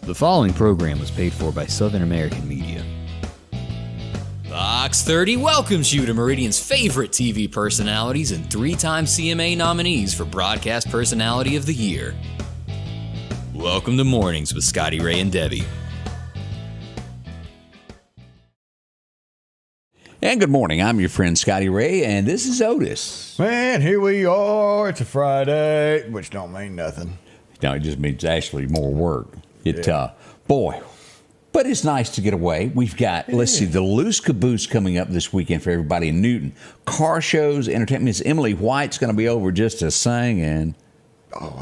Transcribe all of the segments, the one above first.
The following program was paid for by Southern American Media. Fox 30 welcomes you to Meridian's favorite TV personalities and three-time CMA nominees for Broadcast Personality of the Year. Welcome to Mornings with Scotty Ray and Debbie. And good morning. I'm your friend Scotty Ray, and this is Otis. Man, here we are. It's a Friday, which don't mean nothing. No, it just means actually more work. Boy, but it's nice to get away. We've got, the Loose Caboose coming up this weekend for everybody in Newton. Car shows, entertainment. Miss Emily White's going to be over just to sing, and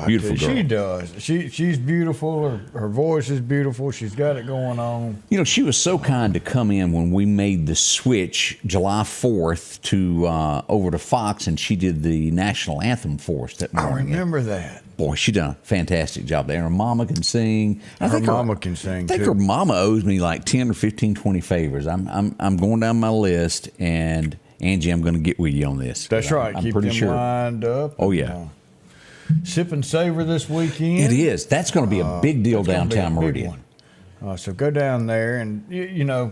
beautiful girl. She does. She's beautiful. Her voice is beautiful. She's got it going on. You know, she was so kind to come in when we made the switch July 4th to over to Fox, and she did the national anthem for us that morning. I remember that. Boy, she done a fantastic job there. Her mama can sing. Her mama can sing, I think her mama owes me like 10 or 15, 20 favors. I'm going down my list, and Angie, I'm going to get with you on this. That's right. I'm Keep pretty them sure. lined up. Oh, yeah. Sip and savor this weekend. It is. That's going to be a big deal downtown Meridian. So go down there, and, you know,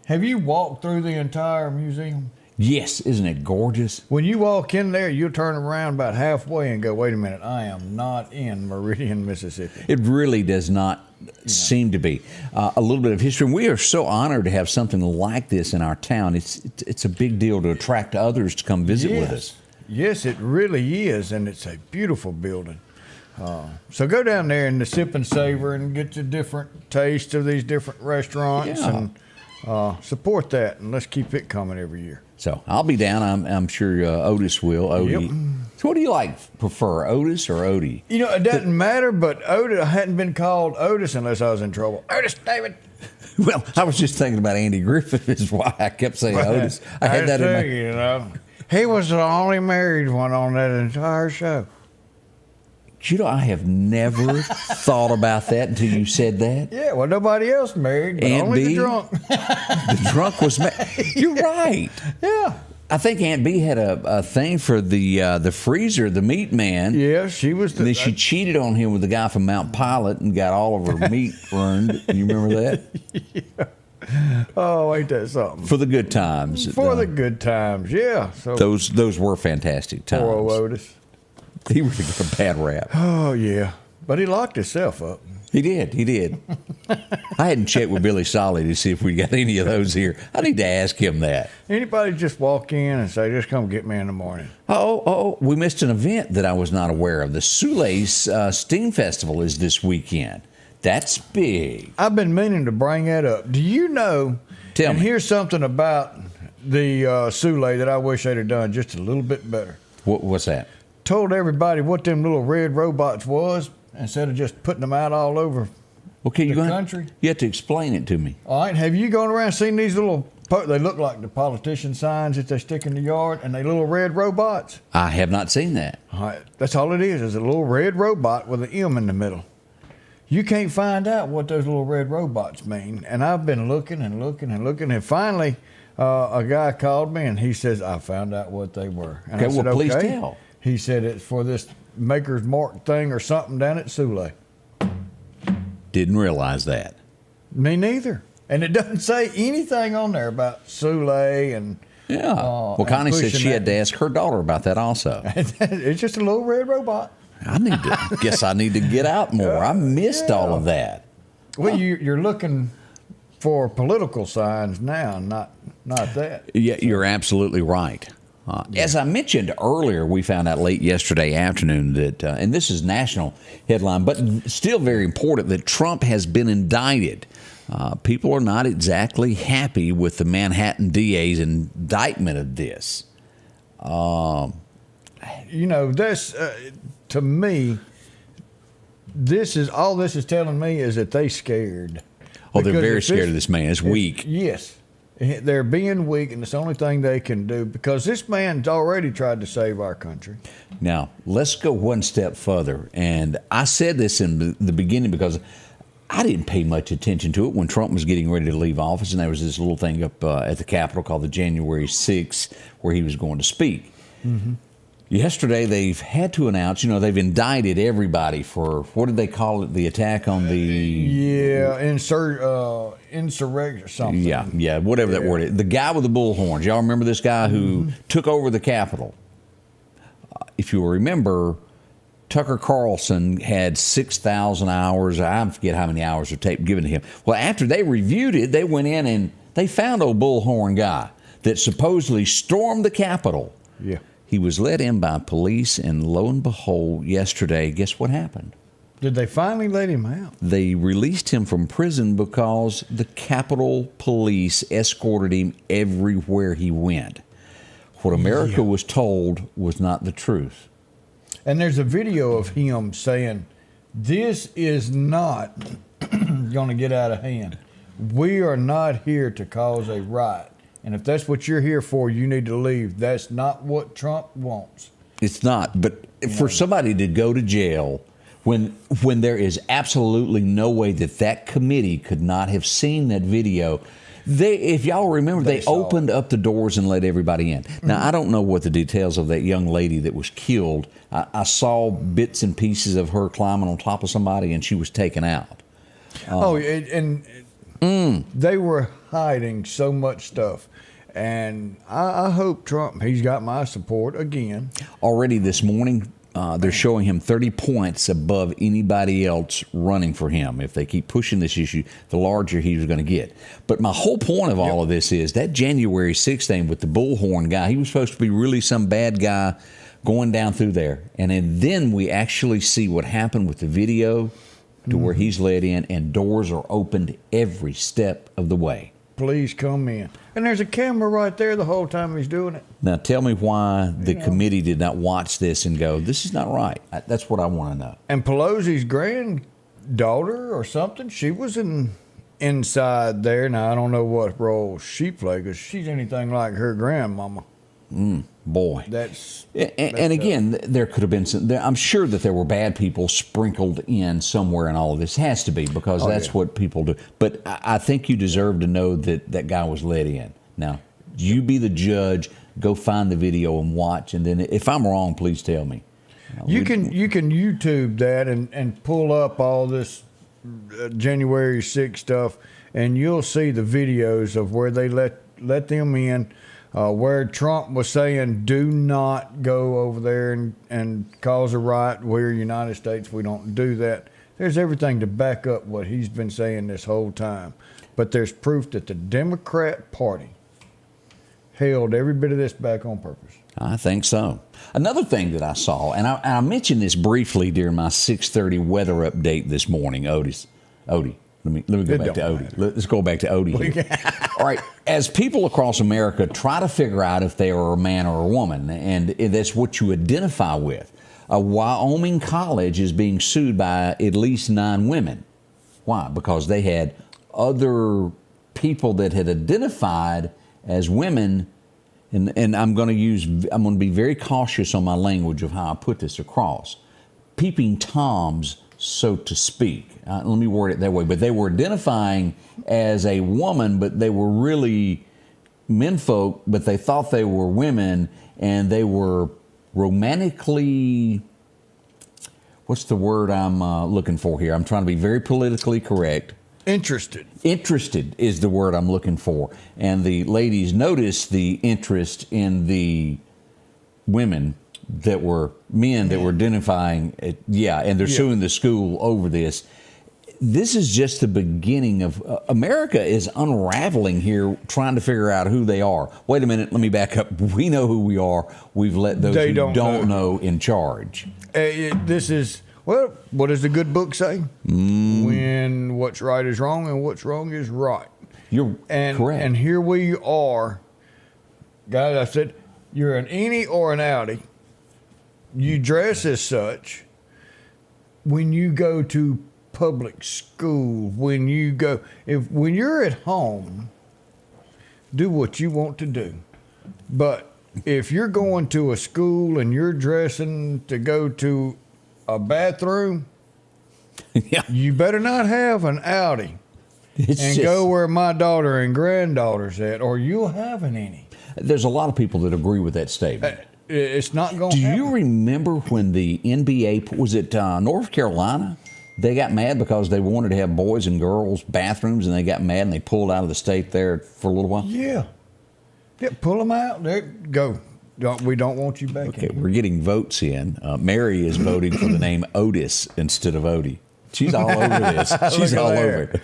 have you walked through the entire museum? Yes. Isn't it gorgeous? When you walk in there, you'll turn around about halfway and go, wait a minute, I am not in Meridian, Mississippi. It really does not seem to be. A little bit of history. And we are so honored to have something like this in our town. It's a big deal to attract others to come visit with us. Yes, it really is, and it's a beautiful building. So go down there and sip and savor and get your different taste of these different restaurants and support that, and let's keep it coming every year. So I'll be down. I'm sure Otis will. Odie. Yep. So what do you prefer, Otis or Odie? You know, it doesn't matter, but Otis, I hadn't been called Otis unless I was in trouble. Otis David. Well, I was just thinking about Andy Griffith is why I kept saying Otis. I had that in my... You know, he was the only married one on that entire show. You know, I have never thought about that until you said that. Yeah, well, nobody else married, but only the drunk. The drunk was married. You're right. Yeah. I think Aunt B had a thing for the freezer, the meat man. Yeah, she was. And then she cheated on him with the guy from Mount Pilot and got all of her meat ruined. You remember that? Yeah. Oh, ain't that something? For the good times. For the good times, yeah. So those were fantastic times. Poor old Otis. He really got a bad rap. Oh, yeah. But he locked himself up. He did. I hadn't checked with Billy Solly to see if we got any of those here. I need to ask him that. Anybody just walk in and say, just come get me in the morning. Oh, we missed an event that I was not aware of. The Soulace Steam Festival is this weekend. That's big. I've been meaning to bring that up. Do you know, Tell me. Here's something about the Soulace that I wish they'd have done just a little bit better. What's that? Told everybody what them little red robots was instead of just putting them out all over the country. You have to explain it to me. All right. Have you gone around and seen these little, they look like the politician signs that they stick in the yard, and they little red robots? I have not seen that. All right. That's all it is a little red robot with an M in the middle. You can't find out what those little red robots mean. And I've been looking and looking and looking, and finally a guy called me, and he says, I found out what they were. And Okay, please tell. He said it's for this Maker's Mark thing or something down at Soulace. Didn't realize that. Me neither. And it doesn't say anything on there about Soulace and... Yeah. Well, Connie said she had to ask her daughter about that also. It's just a little red robot. I need to get out more. I missed all of that. Well, you're looking for political signs now, not that. Yeah, you're absolutely right. As I mentioned earlier, we found out late yesterday afternoon that, and this is national headline, but still very important, that Trump has been indicted. People are not exactly happy with the Manhattan DA's indictment of this. You know, this, to me, this is telling me is that they scared. Oh, they're very scared of this man. It's weak. Yes. They're being weak, and it's the only thing they can do because this man's already tried to save our country. Now, let's go one step further. And I said this in the beginning because I didn't pay much attention to it when Trump was getting ready to leave office, and there was this little thing up at the Capitol called the January 6th where he was going to speak. Mm-hmm. Yesterday, they've had to announce, they've indicted everybody for, what did they call it, the attack on the... Yeah, insurrection or something. Yeah, whatever that word is. The guy with the bullhorns. Y'all remember this guy who took over the Capitol? If you remember, Tucker Carlson had 6,000 hours. I forget how many hours of tape given to him. Well, after they reviewed it, they went in and they found old bullhorn guy that supposedly stormed the Capitol. Yeah. He was let in by police, and lo and behold, yesterday, guess what happened? Did they finally let him out? They released him from prison because the Capitol Police escorted him everywhere he went. What America was told was not the truth. And there's a video of him saying, this is not going to get out of hand. We are not here to cause a riot. And if that's what you're here for, you need to leave. That's not what Trump wants. It's not. But for somebody to go to jail when there is absolutely no way that committee could not have seen that video. If y'all remember, they opened up the doors and let everybody in. Now, I don't know what the details of that young lady that was killed. I saw bits and pieces of her climbing on top of somebody, and she was taken out. They were hiding so much stuff. And I hope Trump, he's got my support again. Already this morning, they're showing him 30 points above anybody else running for him. If they keep pushing this issue, the larger he's going to get. But my whole point of all of this is that January 6th thing with the bullhorn guy, he was supposed to be really some bad guy going down through there. And then we actually see what happened with the video to where he's let in, and doors are opened every step of the way. Please come in. And there's a camera right there the whole time he's doing it. Now, tell me why the committee did not watch this and go, this is not right. That's what I want to know. And Pelosi's granddaughter or something, she was inside there. Now, I don't know what role she played because she's anything like her grandmama. Boy. That's again, there could have been I'm sure that there were bad people sprinkled in somewhere in all of this. It has to be, because that's what people do. But I think you deserve to know that guy was let in. Now, you be the judge, go find the video and watch, and then if I'm wrong, please tell me. You can YouTube that and pull up all this January 6th stuff, and you'll see the videos of where they let them in. Where Trump was saying, do not go over there and cause a riot. We're United States. We don't do that. There's everything to back up what he's been saying this whole time. But there's proof that the Democrat Party held every bit of this back on purpose. I think so. Another thing that I saw, and I mentioned this briefly during my 6:30 weather update this morning, Odie. Let me go back to Odie. Let's go back to Odie here. All right. As people across America try to figure out if they are a man or a woman, and that's what you identify with, a Wyoming college is being sued by at least 9 women. Why? Because they had other people that had identified as women, and I'm going to be very cautious on my language of how I put this across. Peeping Toms, so to speak. Let me word it that way. But they were identifying as a woman, but they were really menfolk, but they thought they were women, and they were romantically, what's the word I'm looking for here? I'm trying to be very politically correct. Interested. Interested is the word I'm looking for. And the ladies noticed the interest in the women that were men that were identifying it, and they're suing the school over this. This is just the beginning of America is unraveling here, trying to figure out who they are. Wait a minute, let me back up. We know who we are. We've let those who don't know in charge. This is, well, what does the good book say? When what's right is wrong and what's wrong is right. You're correct. And here we are. Guys, I said, you're an innie or an outie. You dress as such. When you go to public school, when you're at home, do what you want to do. But if you're going to a school and you're dressing to go to a bathroom, you better not have an Audi go where my daughter and granddaughter's at, or you'll have an innie. There's a lot of people that agree with that statement. It's not going to Do happen. you remember when the NBA, was it North Carolina? They got mad because they wanted to have boys and girls bathrooms, and they got mad and they pulled out of the state there for a little while? Yeah, pull them out. There, go. We don't want you back. Okay, in. we're getting votes in. Mary is voting for the name Otis instead of Odie. She's all over this. She's all over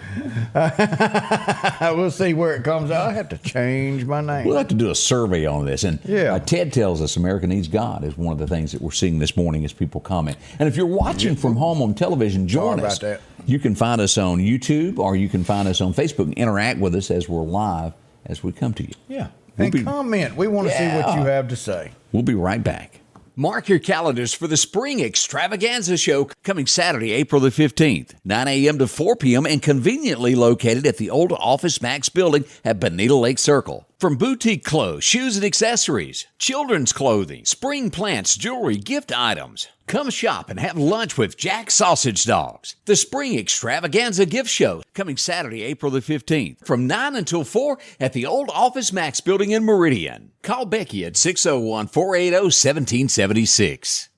it. We'll see where it comes out. I have to change my name. We'll have to do a survey on this. And Ted tells us America Needs God is one of the things that we're seeing this morning as people comment. And if you're watching from home on television, join us. You can find us on YouTube or you can find us on Facebook and interact with us as we're live as we come to you. Yeah. And comment. We want to see what you have to say. We'll be right back. Mark your calendars for the Spring Extravaganza Show coming Saturday, April the 15th, 9 a.m. to 4 p.m. and conveniently located at the old Office Max building at Bonita Lake Circle. From boutique clothes, shoes and accessories, children's clothing, spring plants, jewelry, gift items. Come shop and have lunch with Jack's Sausage Dogs. The Spring Extravaganza Gift Show coming Saturday, April the 15th from 9 until 4 at the old Office Max building in Meridian. Call Becky at 601-480-1776.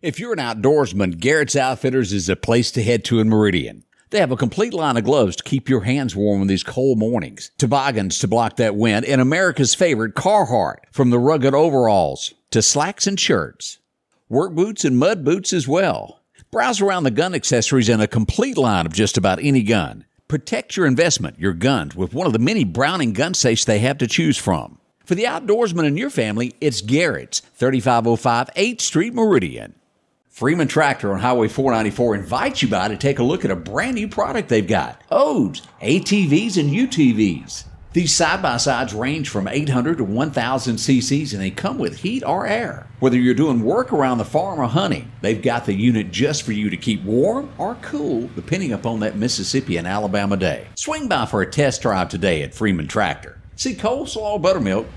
If you're an outdoorsman, Garrett's Outfitters is a place to head to in Meridian. They have a complete line of gloves to keep your hands warm in these cold mornings, toboggans to block that wind, and America's favorite Carhartt, from the rugged overalls to slacks and shirts. Work boots and mud boots as well. Browse around the gun accessories and a complete line of just about any gun. Protect your investment, your guns, with one of the many Browning gun safes they have to choose from. For the outdoorsman in your family, it's Garrett's, 3505 8th Street, Meridian. Freeman Tractor on Highway 494 invites you by to take a look at a brand new product they've got. Odes, ATVs, and UTVs. These side-by-sides range from 800 to 1,000 cc's and they come with heat or air. Whether you're doing work around the farm or hunting, they've got the unit just for you to keep warm or cool depending upon that Mississippi and Alabama day. Swing by for a test drive today at Freeman Tractor. See coleslaw, buttermilk,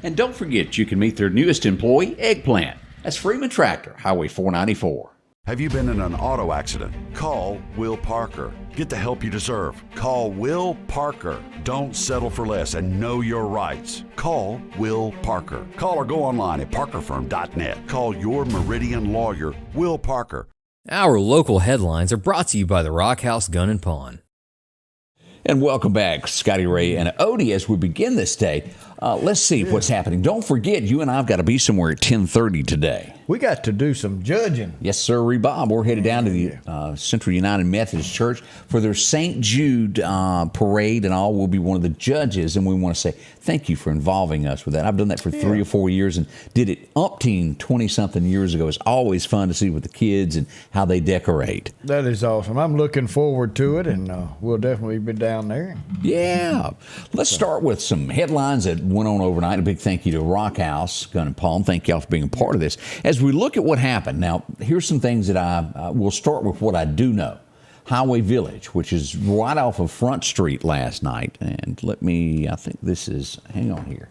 and don't forget you can meet their newest employee, Eggplant. That's Freeman Tractor, Highway 494. Have you been in an auto accident? Call Will Parker. Get the help you deserve. Call Will Parker. Don't settle for less and know your rights. Call Will Parker. Call or go online at parkerfirm.net. Call your Meridian lawyer, Will Parker. Our local headlines are brought to you by the Rock House Gun and Pawn. And welcome back, Scotty Ray and Odie, as we begin this day. Let's see what's happening. Don't forget, you and I have got to be somewhere at 10:30 today. We got to do some judging. Yes, sir, Bob. We're headed down to the Central United Methodist Church for their St. Jude parade and all. We'll be one of the judges, and we want to say thank you for involving us with that. I've done that for 3 or 4 years and did it umpteen 20-something years ago. It's always fun to see with the kids and how they decorate. That is awesome. I'm looking forward to it, and we'll definitely be down there. Yeah. Let's start with some headlines that went on overnight. A big thank you to Rock House Gun and Pawn. Thank y'all for being a part of this. As we look at what happened, now, here's some things that I will start with what I do know. Highway Village, which is right off of Front Street last night. And I think this is, hang on here.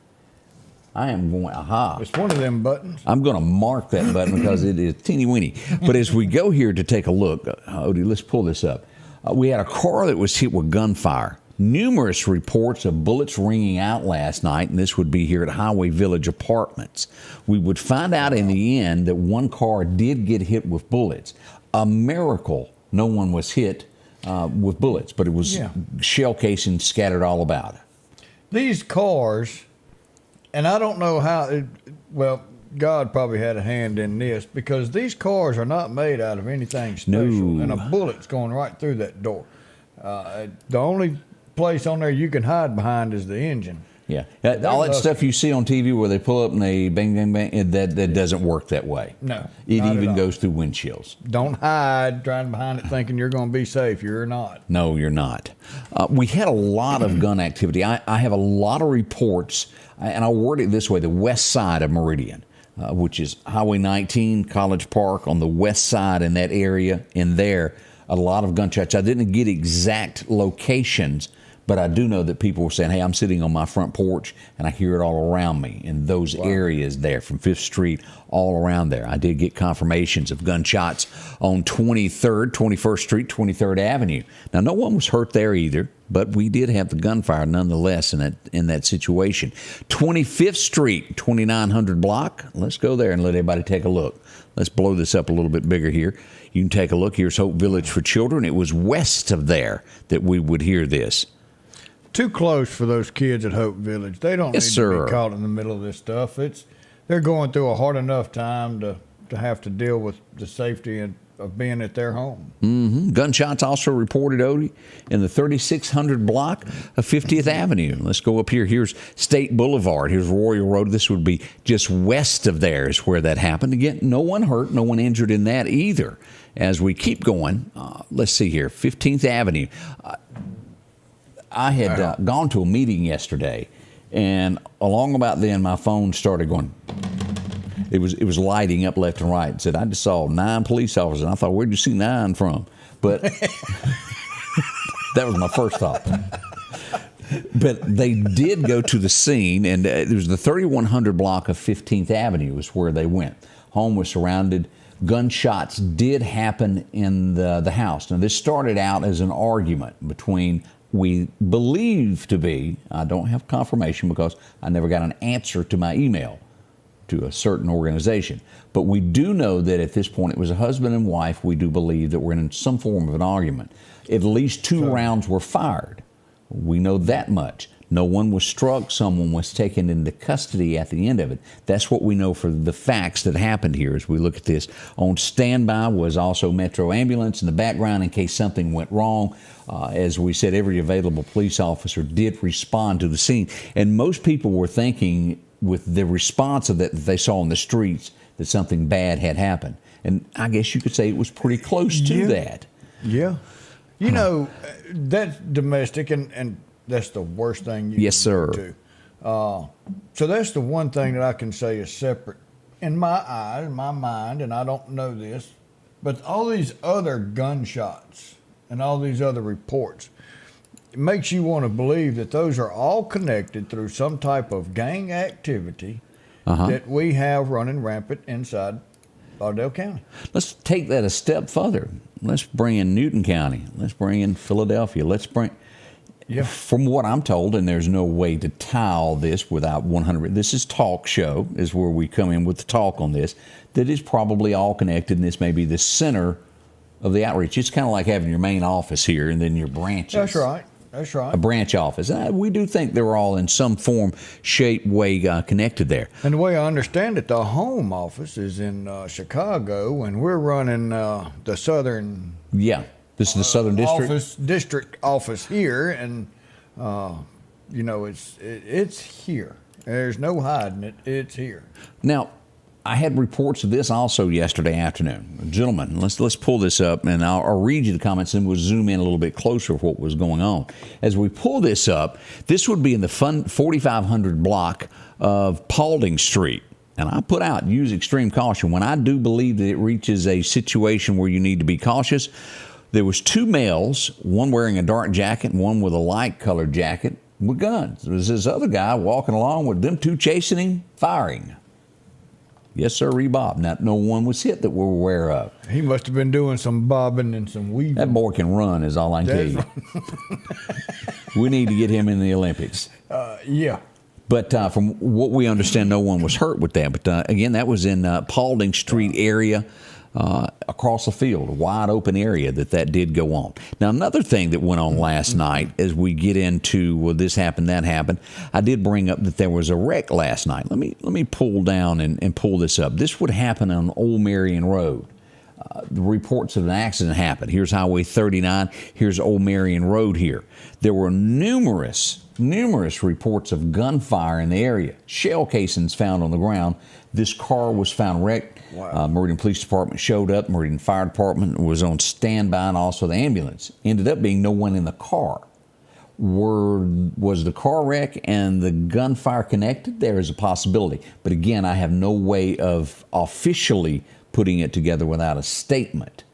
I am going, It's one of them buttons. I'm going to mark that button because it is teeny weeny. But as we go here to take a look, Odie, let's pull this up. We had a car that was hit with gunfire. Numerous reports of bullets ringing out last night, and this would be here at Highway Village Apartments. We would find out in the end that one car did get hit with bullets. A miracle no one was hit with bullets, but it was shell casings scattered all about. These cars, and I don't know how, God probably had a hand in this, because these cars are not made out of anything special, and a bullet's going right through that door. The only place on there you can hide behind is the engine. Yeah, all that stuff you see on TV where they pull up and they bang, bang, bang, that doesn't work that way. No, it even goes through windshields. Don't hide trying behind it thinking you're going to be safe. You're not. No, you're not. We had a lot of gun activity. I have a lot of reports, and I'll word it this way: the west side of Meridian, which is Highway 19, College Park, on the west side in that area, in there, a lot of gunshots. I didn't get exact locations, but I do know that people were saying, hey, I'm sitting on my front porch and I hear it all around me in those areas there from 5th Street all around there. I did get confirmations of gunshots on 23rd, 21st Street, 23rd Avenue. Now, no one was hurt there either. But we did have the gunfire nonetheless in that situation. 25th Street, 2900 block. Let's go there and let everybody take a look. Let's blow this up a little bit bigger here. You can take a look. Here's Hope Village for Children. It was west of there that we would hear this. Too close for those kids at Hope Village. They don't need to be caught in the middle of this stuff. They're going through a hard enough time to have to deal with the safety of being at their home. Mm-hmm. Gunshots also reported, Odie, in the 3600 block of 50th Avenue. Let's go up here. Here's State Boulevard. Here's Royal Road. This would be just west of there is where that happened. Again, no one hurt, no one injured in that either. As we keep going, let's see here, 15th Avenue. I had gone to a meeting yesterday, and along about then, my phone started going. It was lighting up left and right. It said, I just saw 9 police officers. And I thought, where'd you see 9 from? But that was my first thought. But they did go to the scene, and it was the 3100 block of 15th Avenue is where they went. Home was surrounded. Gunshots did happen in the house. Now, this started out as an argument between, we believe to be, I don't have confirmation because I never got an answer to my email, to a certain organization. But we do know that at this point it was a husband and wife. We do believe that we're in some form of an argument. At least 2 rounds were fired. We know that much. No one was struck. Someone was taken into custody at the end of it. That's what we know for the facts that happened here as we look at this. On standby was also Metro Ambulance in the background in case something went wrong. As we said, every available police officer did respond to the scene. And most people were thinking, with the response of that they saw in the streets, that something bad had happened. And I guess you could say it was pretty close to that. Yeah. You know, that's domestic, and that's the worst thing you yes, can sir. do. So that's the one thing that I can say is separate in my eyes, in my mind, and I don't know this, but all these other gunshots and all these other reports, it makes you want to believe that those are all connected through some type of gang activity that we have running rampant inside Lauderdale County. Let's take that a step further. Let's bring in Newton County. Let's bring in Philadelphia. Let's bring... Yeah. From what I'm told, and there's no way to tile this without 100... This is talk show, is where we come in with the talk on this, that is probably all connected, and this may be the center of the outreach. It's kind of like having your main office here and then your branches. That's right. That's right. A branch office. We do think they're all in some form, shape, way connected there. And the way I understand it, the home office is in Chicago, and we're running the southern... Yeah, this is the southern district? District office here, and, you know, it's here. There's no hiding it. It's here. Now, I had reports of this also yesterday afternoon. Gentlemen, let's pull this up, and I'll read you the comments, and we'll zoom in a little bit closer of what was going on. As we pull this up, this would be in the 4500 block of Paulding Street. And I put out, use extreme caution. When I do believe that it reaches a situation where you need to be cautious, there was 2 males, one wearing a dark jacket and one with a light-colored jacket with guns. There was this other guy walking along with them 2 chasing him, firing. Yes, sir, Bob. Now, no one was hit that we're aware of. He must have been doing some bobbing and some weaving. That boy can run, is all I can tell you. We need to get him in the Olympics. Yeah. But from what we understand, no one was hurt with that. But again, that was in Paulding Street area, across the field, a wide open area that did go on. Now, another thing that went on last night, as we get into, well, this happened, that happened, I did bring up that there was a wreck last night. Let me pull down and pull this up. This would happen on Old Meridian Road. The reports of an accident happened. Here's Highway 39. Here's Old Meridian Road here. There were numerous reports of gunfire in the area. Shell casings found on the ground. This car was found wrecked. Wow. Meridian Police Department showed up. Meridian Fire Department was on standby, and also the ambulance. Ended up being no one in the car. Was the car wreck and the gunfire connected? There is a possibility. But again, I have no way of officially putting it together without a statement.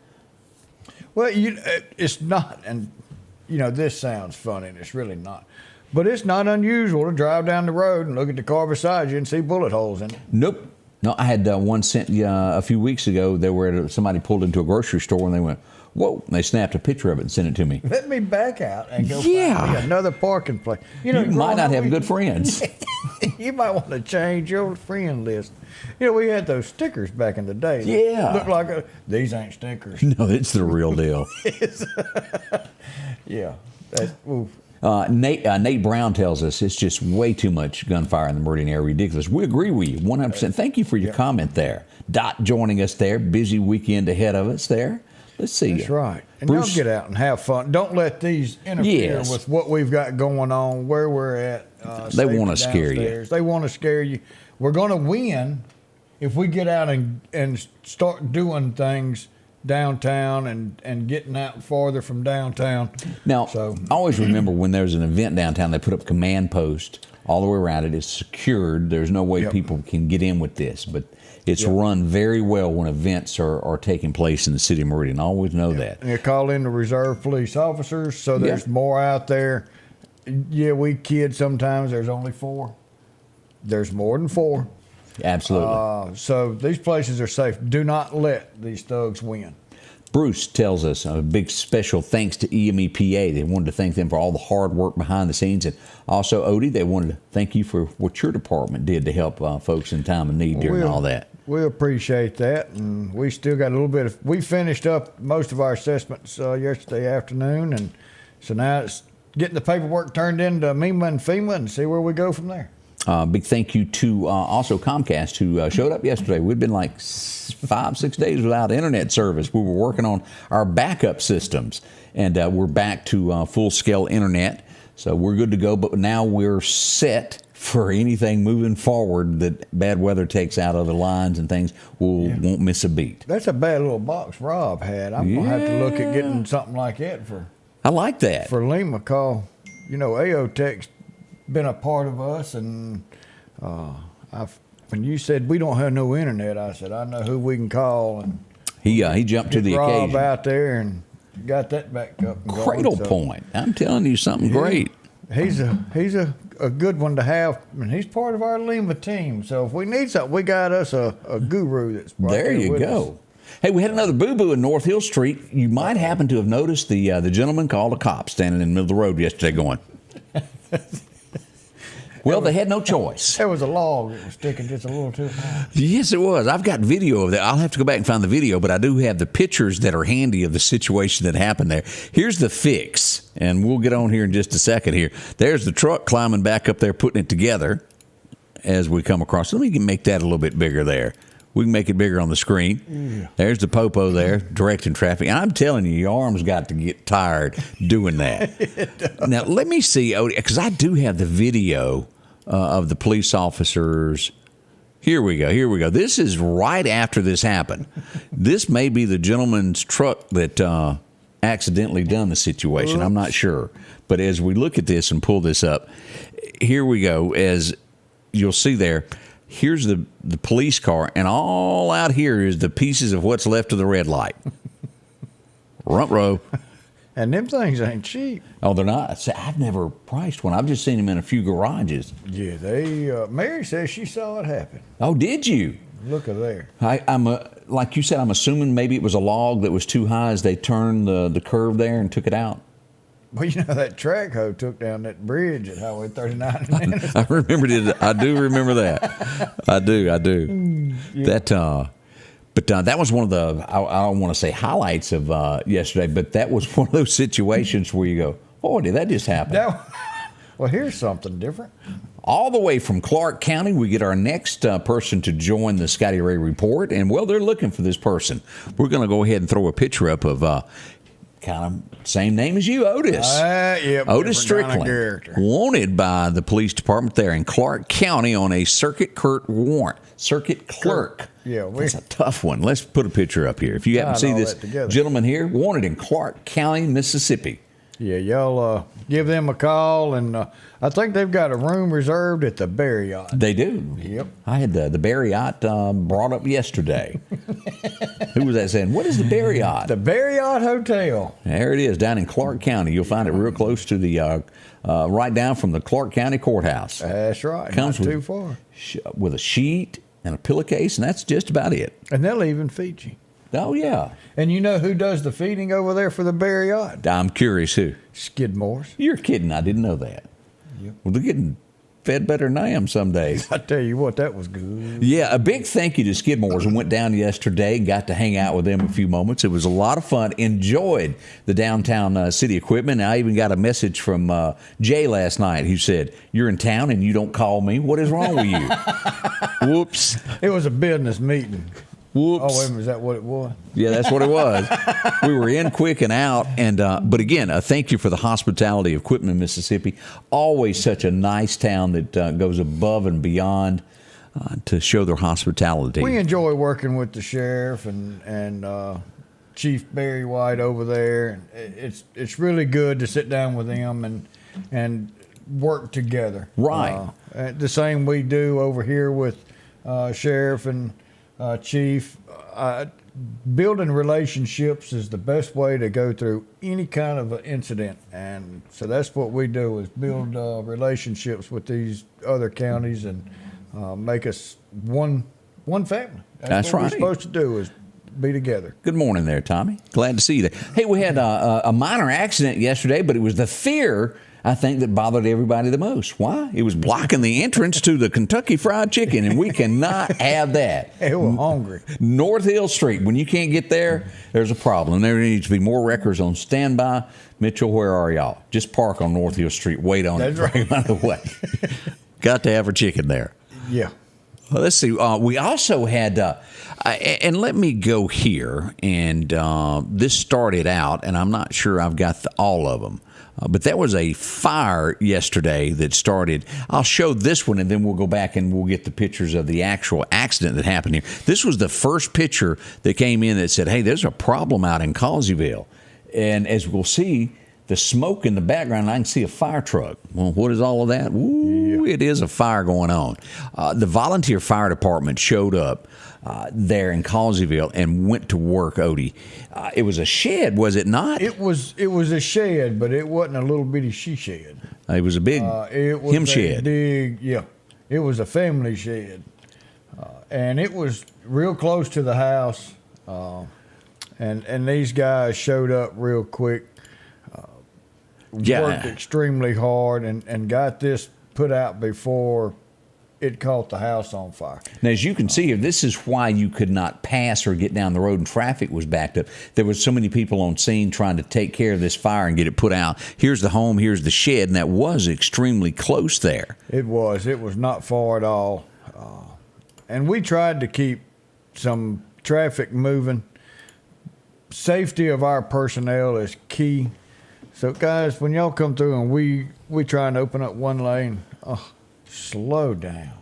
Well, it's not, and this sounds funny, and it's really not. But it's not unusual to drive down the road and look at the car beside you and see bullet holes in it. Nope. No, I had one sent a few weeks ago. Somebody pulled into a grocery store and they went, whoa, and they snapped a picture of it and sent it to me. Let me back out and go Yeah. find me another parking place. You might not have good friends. You might want to change your friend list. We had those stickers back in the day. Yeah. Look like these ain't stickers. No, it's the real deal. Yeah. That's, oof. Nate Brown tells us it's just way too much gunfire in the Meridian area. Ridiculous. We agree with you 100%. Thank you for your comment there. Dot joining us there. Busy weekend ahead of us there. Let's see. That's right. And Bruce, y'all get out and have fun. Don't let these interfere with what we've got going on, where we're at. They want to scare you. They want to scare you. We're going to win if we get out and start doing things downtown and getting out farther from downtown. Now, I always remember when there's an event downtown, they put up command post all the way around it. It's secured. There's no way people can get in with this, but it's run very well when events are taking place in the city of Meridian. I always know that. And you call in the reserve police officers, so there's more out there. Yeah, we kid sometimes. There's only 4. There's more than 4. Absolutely. So these places are safe. Do not let these thugs win. Bruce tells us a big special thanks to EMEPA. They wanted to thank them for all the hard work behind the scenes. And also, Odie, they wanted to thank you for what your department did to help folks in time of need during all that. We appreciate that. And we still got a little bit of, we finished up most of our assessments yesterday afternoon. And so now it's getting the paperwork turned into MEMA and FEMA and see where we go from there. Big thank you to also Comcast, who showed up yesterday. We'd been like 5-6 days without internet service. We were working on our backup systems, and we're back to full-scale internet. So we're good to go, but now we're set for anything moving forward that bad weather takes out of the lines and things. Won't miss a beat. That's a bad little box Rob had. I'm going to have to look at getting something like that I like that. For Lima, call, AOTech's been a part of us, and when you said we don't have no internet, I said I know who we can call, and he jumped to the occasion. Rob out there and got that back up. And Cradle going, point. I'm telling you something great. He's a good one to have, and he's part of our Lima team. So if we need something, we got us a guru that's right there. You go. Us. Hey, we had another boo-boo in North Hill Street. You might happen to have noticed the gentleman called a cop standing in the middle of the road yesterday going. Well, they had no choice. There was a log that was sticking just a little too high. Yes, it was. I've got video of that. I'll have to go back and find the video, but I do have the pictures that are handy of the situation that happened there. Here's the fix, and we'll get on here in just a second here. There's the truck climbing back up there, putting it together as we come across. Let me make that a little bit bigger there. We can make it bigger on the screen. Yeah. There's the popo there, directing traffic. And I'm telling you, your arms got to get tired doing that. Now, let me see, because I do have the video of the police officers. Here we go. This is right after this happened. This may be the gentleman's truck that accidentally done the situation. Oops. I'm not sure. But as we look at this and pull this up, here we go. As you'll see there, here's the police car, and all out here is the pieces of what's left of the red light. Rump row. And them things ain't cheap. Oh, they're not? I've never priced one. I've just seen them in a few garages. Yeah, they. Mary says she saw it happen. Oh, did you? Look at there. I'm like you said, I'm assuming maybe it was a log that was too high as they turned the curve there and took it out. Well, that track hoe took down that bridge at Highway 39. I remember it. I do remember that. I do. Yeah. But that was one of the, I don't want to say highlights of yesterday, but that was one of those situations where you go, oh, did that just happen? Well, here's something different. All the way from Clark County, we get our next person to join the Scotty Ray Report, and, well, they're looking for this person. We're going to go ahead and throw a picture up of kind of same name as you, Otis. Yep, Otis Strickland, wanted by the police department there in Clark County on a circuit clerk warrant. Circuit clerk. Yeah, that's a tough one. Let's put a picture up here. If you happen to see this gentleman here, wanted in Clark County, Mississippi. Yeah, y'all give them a call, and I think they've got a room reserved at the Marriott. They do. Yep. I had the Marriott brought up yesterday. Who was that saying? What is the Marriott? The Marriott Hotel. There it is, down in Clark County. You'll find it real close to the, right down from the Clark County Courthouse. That's right. Comes not too far. With a sheet and a pillowcase, and that's just about it. And they'll even feed you. Oh, yeah. And you know who does the feeding over there for the Bear Yacht? I'm curious who. Skidmore's. You're kidding. I didn't know that. Yep. Well, they're getting fed better than I am some days. I tell you what, that was good. Yeah, a big thank you to Skidmore's. I went down yesterday and got to hang out with them a few moments. It was a lot of fun. Enjoyed the downtown city equipment. I even got a message from Jay last night who said, "You're in town and you don't call me. What is wrong with you?" Whoops. It was a business meeting. Whoops. Oh, wait a minute, is that what it was? Yeah, that's what it was. We were in quick and out. And but again, thank you for the hospitality of Quitman, Mississippi. Always such a nice town that goes above and beyond to show their hospitality. We enjoy working with the sheriff and Chief Barry White over there. It's really good to sit down with them and work together. Right. The same we do over here with Sheriff and Chief. Building relationships is the best way to go through any kind of an incident, and so that's what we do, is build relationships with these other counties and make us one family. That's what right. we're supposed to do, is be together. Good morning there, Tommy. Glad to see you there. Hey, we had a minor accident yesterday, but it was the fear, I think, that bothered everybody the most. Why? It was blocking the entrance to the Kentucky Fried Chicken, and we cannot have that. Hey, we're hungry. North Hill Street, when you can't get there, there's a problem. There needs to be more wreckers on standby. Mitchell, where are y'all? Just park on North Hill Street. Wait on it. That's right. By the way, got to have our chicken there. Yeah. Well, let's see. We also had, and let me go here, and this started out, and I'm not sure I've got all of them. But there was a fire yesterday that started. I'll show this one, and then we'll go back and we'll get the pictures of the actual accident that happened here. This was the first picture that came in that said, hey, there's a problem out in Causeyville. And as we'll see, the smoke in the background, I can see a fire truck. Well, what is all of that? Ooh, yeah. It is a fire going on. The volunteer fire department showed up there in Causeyville and went to work, Odie. It was a shed, was it not? It was a shed, but it wasn't a little bitty she shed. It was a big shed. It was a family shed. And it was real close to the house. And these guys showed up real quick. Worked extremely hard and got this put out before it caught the house on fire. Now, as you can see here, this is why you could not pass or get down the road and traffic was backed up. There was so many people on scene trying to take care of this fire and get it put out. Here's the home, here's the shed, and that was extremely close there. It was not far at all. And we tried to keep some traffic moving. Safety of our personnel is key. So, guys, when y'all come through and we try and open up one lane, slow down.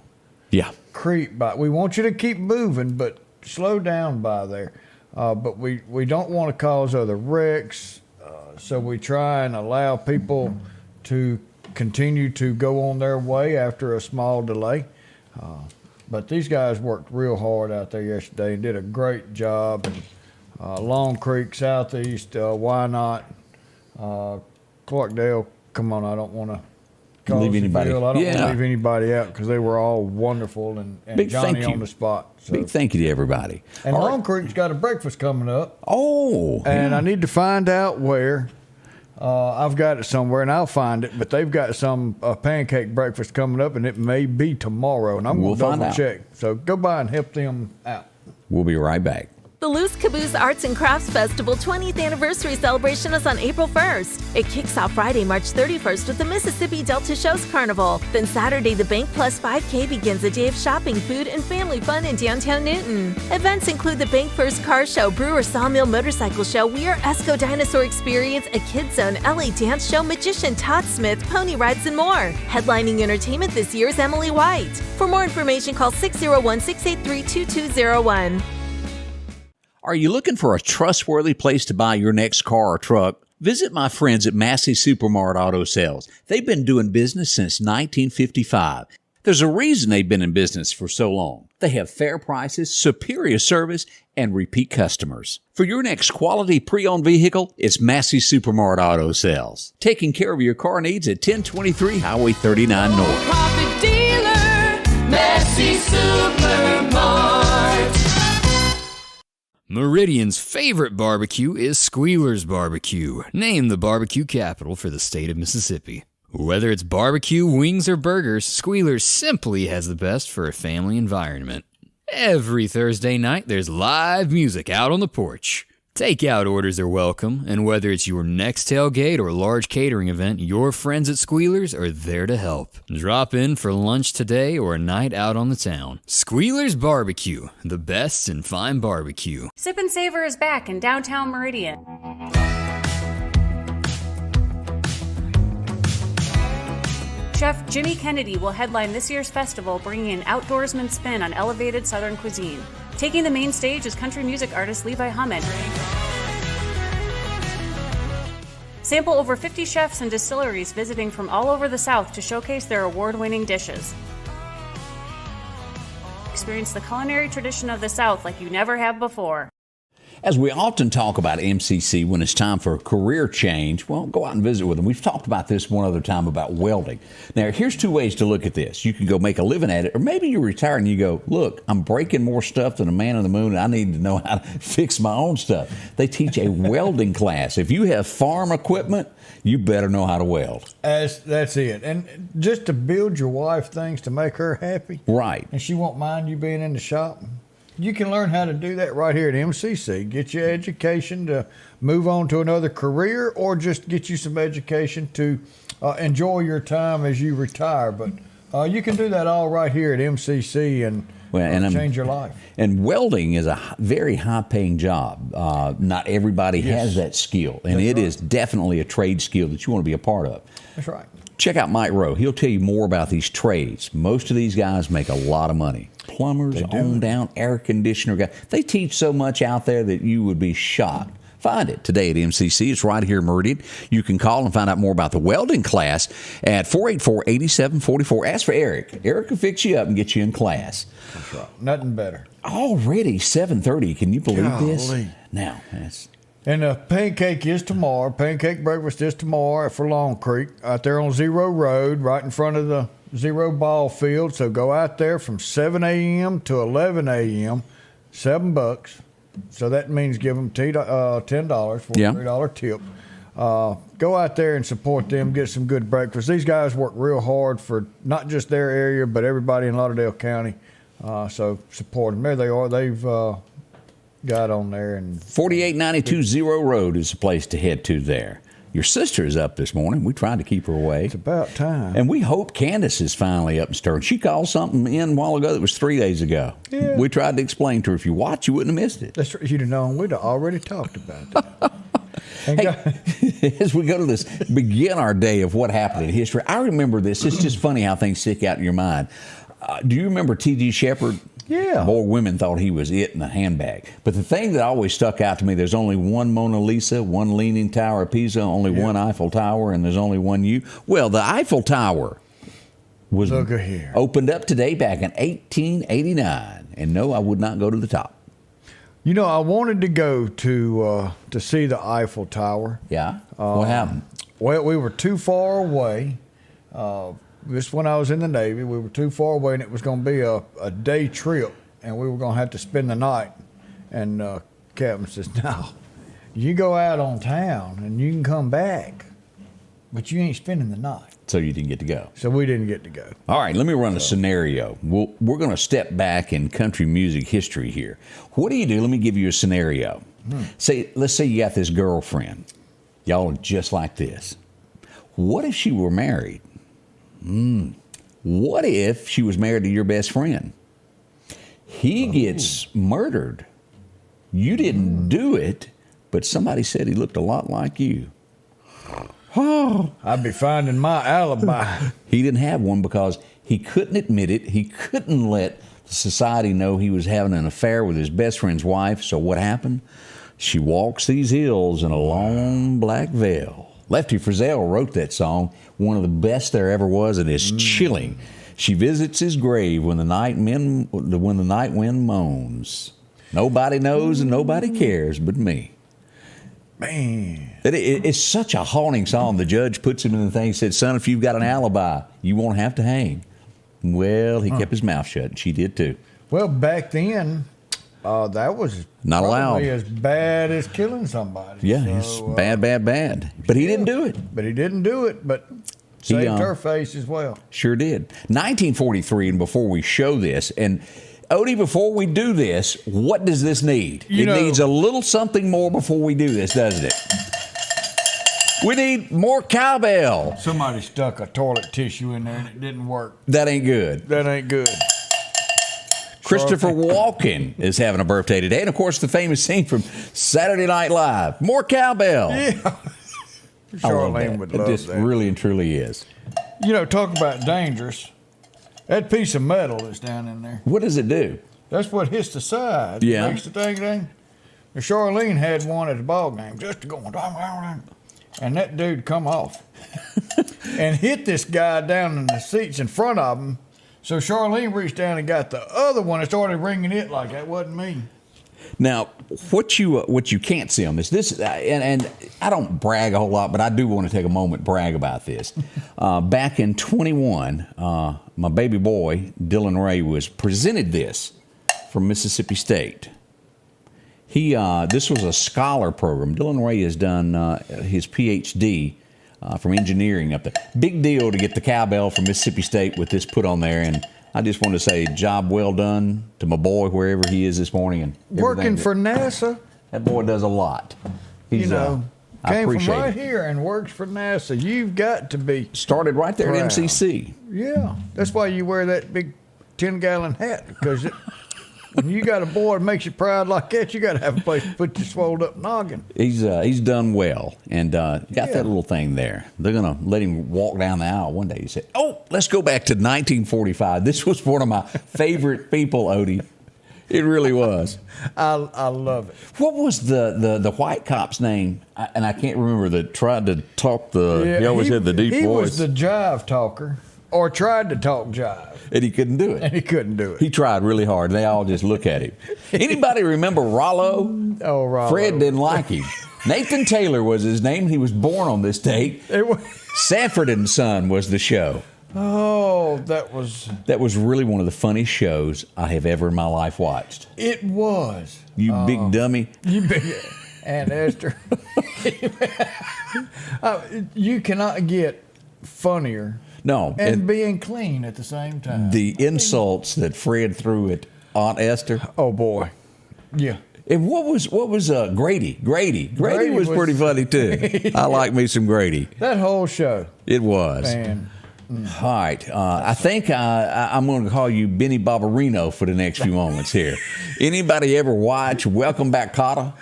Yeah. Creep by. We want you to keep moving, but slow down by there. But we don't want to cause other wrecks, so we try and allow people to continue to go on their way after a small delay. But these guys worked real hard out there yesterday and did a great job. Long Creek, Southeast, why not? Clarkdale, come on, I don't want to leave anybody. I don't want to leave anybody out because they were all wonderful and Big Johnny on the spot. So. Big thank you to everybody. And Long Creek's got a breakfast coming up. Oh. And I need to find out where. I've got it somewhere, and I'll find it. But they've got some pancake breakfast coming up, and it may be tomorrow. And I'm going to double check. So go by and help them out. We'll be right back. The Loose Caboose Arts and Crafts Festival 20th Anniversary Celebration is on April 1st. It kicks off Friday, March 31st with the Mississippi Delta Shows Carnival. Then Saturday, the Bank Plus 5K begins a day of shopping, food, and family fun in downtown Newton. Events include the Bank First Car Show, Brewer Sawmill Motorcycle Show, Weir Esco Dinosaur Experience, a Kids Zone, LA Dance Show, Magician Todd Smith, Pony Rides, and more. Headlining entertainment this year is Emily White. For more information, call 601-683-2201. Are you looking for a trustworthy place to buy your next car or truck? Visit my friends at Massey Supermart Auto Sales. They've been doing business since 1955. There's a reason they've been in business for so long. They have fair prices, superior service, and repeat customers. For your next quality pre-owned vehicle, it's Massey Supermart Auto Sales. Taking care of your car needs at 1023 Highway 39 North. Profit dealer, Massey Supermart. Meridian's favorite barbecue is Squealer's Barbecue, named the barbecue capital for the state of Mississippi. Whether it's barbecue, wings, or burgers, Squealer's simply has the best for a family environment. Every Thursday night, there's live music out on the porch. Takeout orders are welcome, and whether it's your next tailgate or large catering event, your friends at Squealer's are there to help. Drop in for lunch today or a night out on the town. Squealer's Barbecue, the best in fine barbecue. Sip and Savor is back in downtown Meridian. Chef Jimmy Kennedy will headline this year's festival, bringing an outdoorsman spin on elevated Southern cuisine. Taking the main stage is country music artist Levi Hummon. Sample over 50 chefs and distilleries visiting from all over the South to showcase their award-winning dishes. Experience the culinary tradition of the South like you never have before. As we often talk about MCC when it's time for a career change, well, go out and visit with them. We've talked about this one other time about welding. Now, here's two ways to look at this. You can go make a living at it, or maybe you retire and you go, look, I'm breaking more stuff than a man on the moon, and I need to know how to fix my own stuff. They teach a welding class. If you have farm equipment, you better know how to weld. That's it. And just to build your wife things to make her happy. Right. And she won't mind you being in the shop. You can learn how to do that right here at MCC. Get your education to move on to another career, or just get you some education to enjoy your time as you retire. But you can do that all right here at MCC and change your life. And welding is a very high-paying job. Not everybody has that skill, and it is definitely a trade skill that you want to be a part of. That's right. Check out Mike Rowe. He'll tell you more about these trades. Most of these guys make a lot of money. Plumbers, on down, air conditioner guys. They teach so much out there that you would be shocked. Find it today at MCC. It's right here in Meridian. You can call and find out more about the welding class at 484-8744. Ask for Eric. Eric will fix you up and get you in class. That's right. Nothing better. Already 7:30. Can you believe this? Now, that's... And the pancake is tomorrow. Pancake breakfast is tomorrow for Long Creek, out there on Zero Road, right in front of the Zero ball field. So go out there from 7 a.m. to 11 a.m., $7. So that means give them $10 for a $3 tip. Go out there and support them, get some good breakfast. These guys work real hard for not just their area, but everybody in Lauderdale County. So support them. There they are. They've got on there. And 4892 Zero Road is the place to head to there. Your sister is up this morning. We tried to keep her away. It's about time. And we hope Candace is finally up and stirring. She called something in a while ago that was 3 days ago. Yeah. We tried to explain to her. If you watch, you wouldn't have missed it. That's right. You'd have known. We'd have already talked about that. Hey, as we go to this, begin our day of what happened in history, I remember this. It's just funny how things stick out in your mind. Do you remember T.G. Shepherd? Yeah. Boy, women thought he was it in the handbag. But the thing that always stuck out to me, there's only one Mona Lisa, one Leaning Tower of Pisa, only one Eiffel Tower, and there's only one you. Well, the Eiffel Tower was opened up today back in 1889. And no, I would not go to the top. You know, I wanted to go to see the Eiffel Tower. Yeah? What happened? Well, we were too far away. This when I was in the Navy. We were too far away, and it was going to be a day trip, and we were going to have to spend the night. And Captain says, no, you go out on town, and you can come back, but you ain't spending the night. So you didn't get to go. So we didn't get to go. All right, let me run a scenario. We're going to step back in country music history here. What do you do? Let me give you a scenario. Let's say you got this girlfriend. Y'all are just like this. What if she were married? What if she was married to your best friend? He gets murdered. You didn't do it, but somebody said he looked a lot like you. I'd be finding my alibi. He didn't have one because he couldn't admit it. He couldn't let society know he was having an affair with his best friend's wife. So what happened? She walks these hills in a long black veil. Lefty Frizzell wrote that song, one of the best there ever was, and it's chilling. She visits his grave when the night wind moans. Nobody knows and nobody cares but me. Man. It's such a haunting song. The judge puts him in the thing, said, son, if you've got an alibi, you won't have to hang. Well, he kept his mouth shut, and she did too. Well, back then, That was not allowed. As bad as killing somebody. Yeah, it's bad. But he didn't do it. But he didn't do it. But saved her face as well. Sure did. 1943, and before we show this, and Odie, before we do this, what does this need? It needs a little something more before we do this, doesn't it? We need more cowbell. Somebody stuck a toilet tissue in there and it didn't work. That ain't good. That ain't good. Christopher Walken is having a birthday today. And, of course, the famous scene from Saturday Night Live. More cowbell. Yeah. Charlene would love that. It just really and truly is. Talk about dangerous. That piece of metal that's down in there. What does it do? That's what hits the side. Yeah. Makes the thing. And Charlene had one at the ball game just going, and that dude come off and hit this guy down in the seats in front of him. So Charlene reached down and got the other one and started ringing it like that wasn't me. Now, what you can't see on this, and I don't brag a whole lot, but I do want to take a moment and brag about this. Back in 21, my baby boy, Dylan Ray, was presented this from Mississippi State. This was a scholar program. Dylan Ray has done his PhD from engineering up there. Big deal to get the cowbell from Mississippi State with this put on there, and I just want to say job well done to my boy wherever he is this morning. And working for NASA. That boy does a lot. He's, I came from right here and works for NASA. You've got to be started right there proud. at MCC. Yeah, that's why you wear that big 10-gallon hat, because when you got a boy that makes you proud like that, you got to have a place to put your swelled up noggin. He's done well and got that little thing there. They're gonna let him walk down the aisle one day. He said, "Oh, let's go back to 1945. This was one of my favorite people, Odie. It really was. I love it. What was the white cop's name? And I can't remember. That tried to talk he always had the deep voice. He was the jive talker, or tried to talk jive. And he couldn't do it. He tried really hard. They all just look at him. Anybody remember Rollo? Oh, Rollo. Fred didn't like him. Nathan Taylor was his name. He was born on this date. Sanford and Son was the show. Oh, that was really one of the funniest shows I have ever in my life watched. It was. You big dummy. You big Aunt Esther. You cannot get funnier. No. And being clean at the same time. The insults that Fred threw at Aunt Esther. Oh, boy. Yeah. And what was Grady? Grady was pretty funny, too. Yeah. I like me some Grady. That whole show. It was. Man. All right. I think I'm going to call you Benny Barbarino for the next few moments here. Anybody ever watch Welcome Back, Kotter?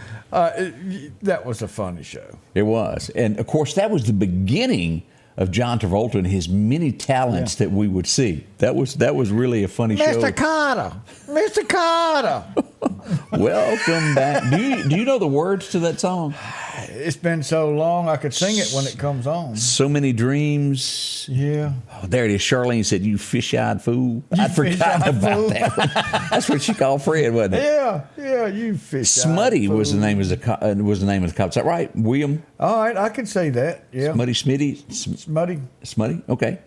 That was a funny show. It was. And, of course, that was the beginning of John Travolta and his many talents that we would see. That was really a funny show. Mr. Kotter. Welcome back. Do you know the words to that song? It's been so long I could sing it when it comes on. So many dreams. Yeah. Oh, there it is. Charlene said, "You fish-eyed fool." I'd forgotten about that one. That's what she called Fred, wasn't it? Yeah, you fish-eyed Smutty fool. was the name of the cop. Is that right, William? All right, I can say that. Yeah. Smutty Smitty. Smutty. Okay.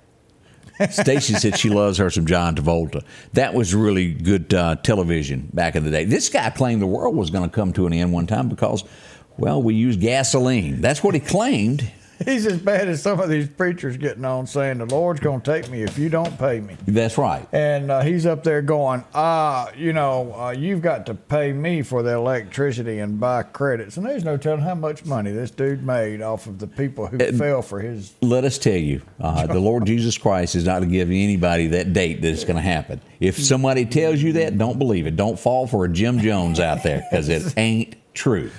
Stacy said she loves her some John Travolta. That was really good television back in the day. This guy claimed the world was going to come to an end one time because, well, we used gasoline. That's what he claimed. He's as bad as some of these preachers getting on saying the Lord's going to take me if you don't pay me. That's right. And he's up there going, you've got to pay me for the electricity and buy credits. And there's no telling how much money this dude made off of the people who fell for his. Let us tell you, the Lord Jesus Christ is not to give anybody that date that it's going to happen. If somebody tells you that, don't believe it. Don't fall for a Jim Jones out there because it ain't true.